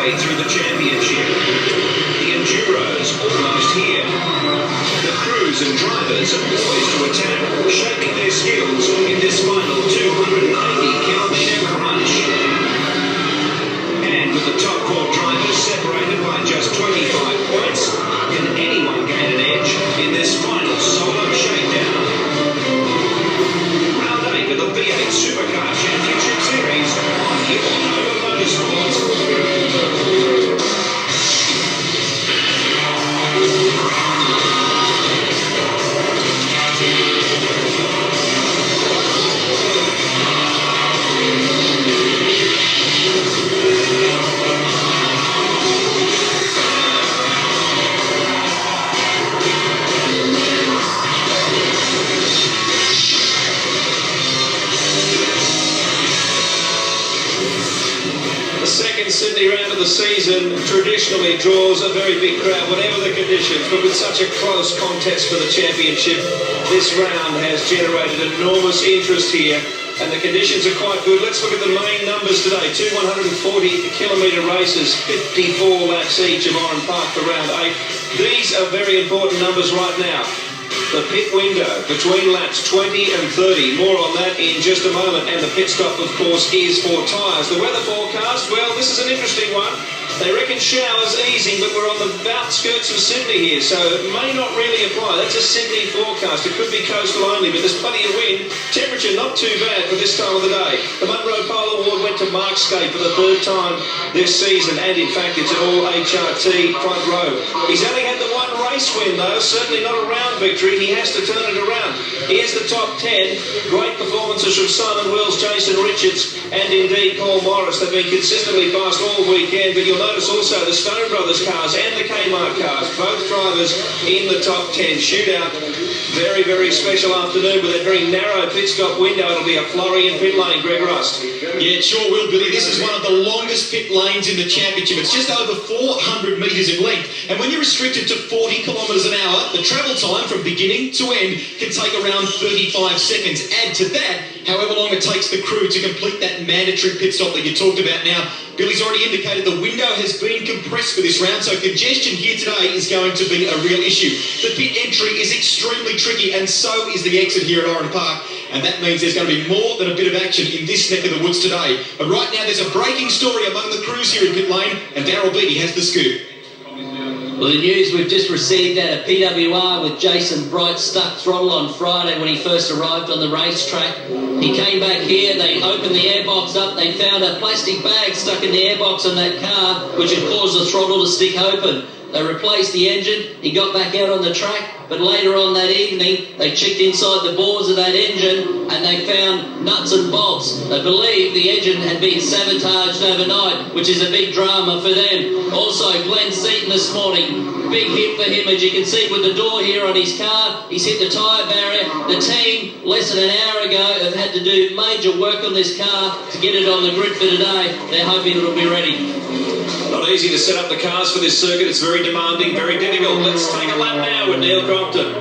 way through the championship. The Enduros almost here. The crews and drivers are poised to attack, shaping their skills in this final 280-kilometre crunch. And with the top four drivers separated by just 25 points, can anyone gain an edge in this final solo shakedown? Round 8 of the V8 Supercar Championship Series on your Nova Motorsports. Sydney round of the season traditionally draws a very big crowd, whatever the conditions, but with such a close contest for the championship, this round has generated enormous interest here, and the conditions are quite good. Let's look at the main numbers today. Two 140-kilometre races, 54 laps each of Oran Park for round 8. These are very important numbers right now. The pit window between laps 20 and 30. More on that in just a moment. And the pit stop, of course, is for tyres. The weather forecast, well, this is an interesting one. They reckon showers easing, but we're on the outskirts of Sydney here, so it may not really apply. That's a Sydney forecast. It could be coastal only, but there's plenty of wind. Temperature not too bad for this time of the day. The Munro Pole Award went to Markscape for the third time this season, and in fact, it's an all-HRT front row. He's only had the one race win, though, certainly not a round victory. He has to turn it around. Here's the top 10. Great performances from Simon Wells, Jason Richards, and indeed Paul Morris. They've been consistently fast all weekend, but you'll notice also the Stone Brothers cars and the Kmart cars, both drivers in the top 10. Shootout, very, very special afternoon with that very narrow pit stop window. It'll be a flurry in pit lane. Greg Rust. Yeah, it sure will, Billy. This is one of the longest pit lanes in the championship. It's just over 400 metres in length, and when you're restricted to 40 kilometres an hour, the travel time from beginning to end can take around 35 seconds. Add to that however long it takes the crew to complete that mandatory pit stop that you talked about. Now, Billy's already indicated the window has been compressed for this round, so congestion here today is going to be a real issue. The pit entry is extremely tricky, and so is the exit here at Oran Park, and that means there's going to be more than a bit of action in this neck of the woods today. But right now, there's a breaking story among the crews here in pit lane, and Daryl Beattie has the scoop. Well, the news we've just received out of PWR with Jason Bright stuck throttle on Friday when he first arrived on the racetrack. He came back here, they opened the airbox up, they found a plastic bag stuck in the airbox on that car, which had caused the throttle to stick open. They replaced the engine, he got back out on the track, but later on that evening, they checked inside the bores of that engine and they found nuts and bolts. They believe the engine had been sabotaged overnight, which is a big drama for them. Also, Glenn Seaton this morning, big hit for him, as you can see with the door here on his car. He's hit the tyre barrier. The team, less than an hour ago, have had to do major work on this car to get it on the grid for today. They're hoping it'll be ready. Not easy to set up the cars for this circuit. It's very demanding, very difficult. Let's take a lap now with Neil Crompton.